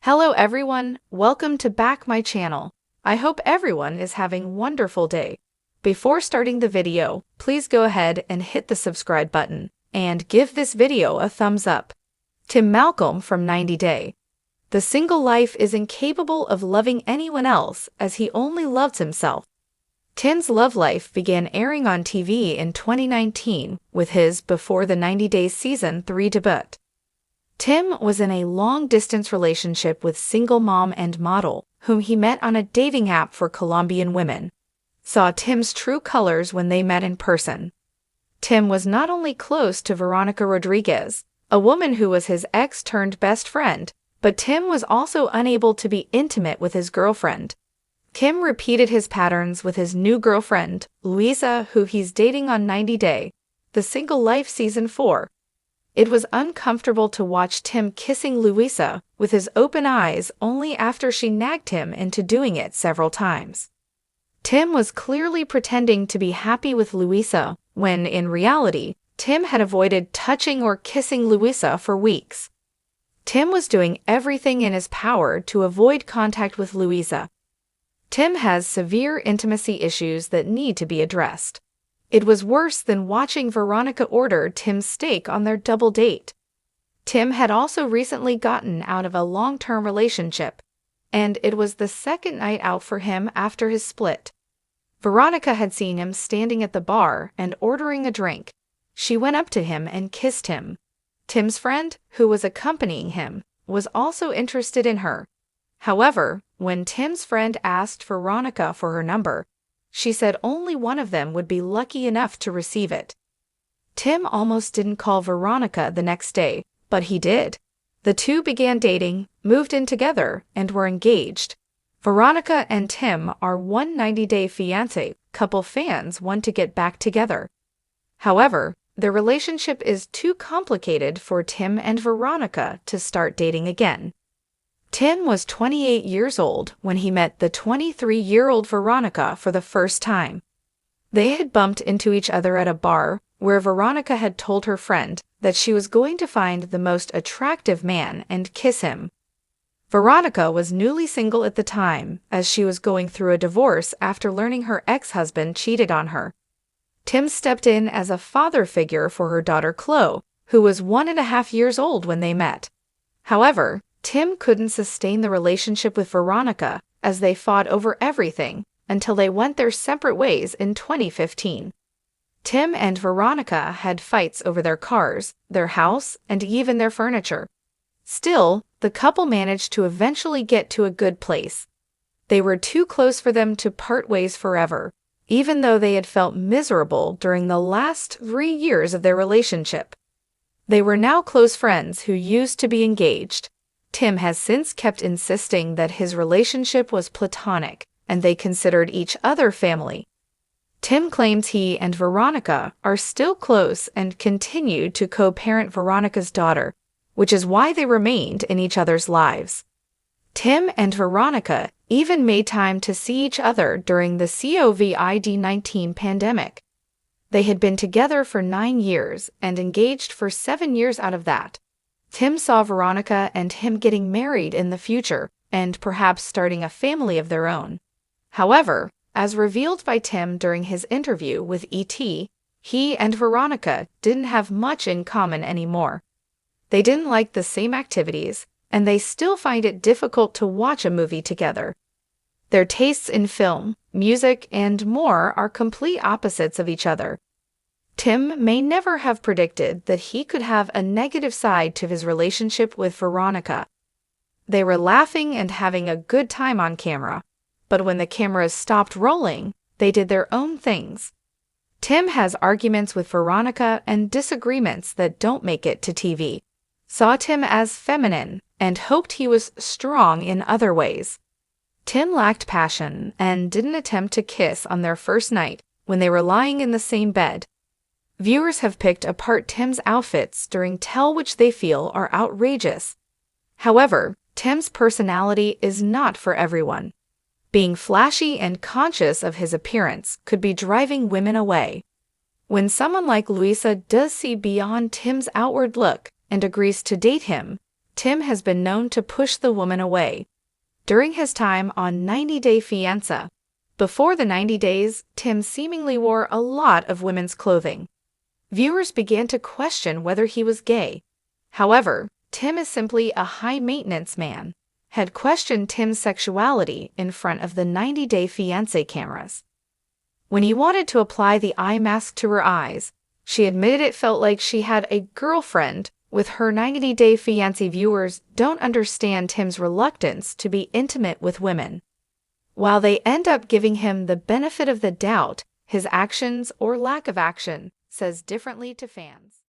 Hello everyone, welcome to back my channel. I hope everyone is having a wonderful day. Before starting the video, please go ahead and hit the subscribe button and give this video a thumbs up. Tim Malcolm from 90 Day. The single life is incapable of loving anyone else as he only loves himself. Tim's love life began airing on TV in 2019 with his Before the 90 Days Season 3 debut. Tim was in a long-distance relationship with single mom and model, whom he met on a dating app for Colombian women. Saw Tim's true colors when they met in person. Tim was not only close to Veronica Rodriguez, a woman who was his ex-turned-best friend, but Tim was also unable to be intimate with his girlfriend. Tim repeated his patterns with his new girlfriend, Luisa, who he's dating on 90 Day, The Single Life Season 4. It was uncomfortable to watch Tim kissing Luisa with his open eyes only after she nagged him into doing it several times. Tim was clearly pretending to be happy with Luisa, when in reality, Tim had avoided touching or kissing Luisa for weeks. Tim was doing everything in his power to avoid contact with Luisa. Tim has severe intimacy issues that need to be addressed. It was worse than watching Veronica order Tim's steak on their double date. Tim had also recently gotten out of a long-term relationship, and it was the second night out for him after his split. Veronica had seen him standing at the bar and ordering a drink. She went up to him and kissed him. Tim's friend, who was accompanying him, was also interested in her. However, when Tim's friend asked Veronica for her number, she said only one of them would be lucky enough to receive it. Tim almost didn't call Veronica the next day, but he did. The two began dating, moved in together, and were engaged. Veronica and Tim are 190 Day Fiancé couple fans want to get back together. However, their relationship is too complicated for Tim and Veronica to start dating again. Tim was 28 years old when he met the 23-year-old Veronica for the first time. They had bumped into each other at a bar where Veronica had told her friend that she was going to find the most attractive man and kiss him. Veronica was newly single at the time as she was going through a divorce after learning her ex-husband cheated on her. Tim stepped in as a father figure for her daughter Chloe, who was 1.5 years old when they met. However, Tim couldn't sustain the relationship with Veronica as they fought over everything until they went their separate ways in 2015. Tim and Veronica had fights over their cars, their house, and even their furniture. Still, the couple managed to eventually get to a good place. They were too close for them to part ways forever, even though they had felt miserable during the last 3 years of their relationship. They were now close friends who used to be engaged. Tim has since kept insisting that his relationship was platonic, and they considered each other family. Tim claims he and Veronica are still close and continue to co-parent Veronica's daughter, which is why they remained in each other's lives. Tim and Veronica even made time to see each other during the COVID-19 pandemic. They had been together for 9 years and engaged for 7 years out of that. Tim saw Veronica and him getting married in the future and perhaps starting a family of their own. However, as revealed by Tim during his interview with ET, he and Veronica didn't have much in common anymore. They didn't like the same activities, and they still find it difficult to watch a movie together. Their tastes in film, music, and more are complete opposites of each other. Tim may never have predicted that he could have a negative side to his relationship with Veronica. They were laughing and having a good time on camera, but when the cameras stopped rolling, they did their own things. Tim has arguments with Veronica and disagreements that don't make it to TV. Saw Tim as feminine and hoped he was strong in other ways. Tim lacked passion and didn't attempt to kiss on their first night when they were lying in the same bed. Viewers have picked apart Tim's outfits during Tell which they feel are outrageous. However, Tim's personality is not for everyone. Being flashy and conscious of his appearance could be driving women away. When someone like Luisa does see beyond Tim's outward look and agrees to date him, Tim has been known to push the woman away. During his time on 90 Day Fiancé, before the 90 days, Tim seemingly wore a lot of women's clothing. Viewers began to question whether he was gay. However, Tim is simply a high-maintenance man. Had questioned Tim's sexuality in front of the 90 Day Fiancé cameras. When he wanted to apply the eye mask to her eyes, she admitted it felt like she had a girlfriend. With her 90 Day Fiancé, viewers don't understand Tim's reluctance to be intimate with women. While they end up giving him the benefit of the doubt, his actions or lack of action says differently to fans.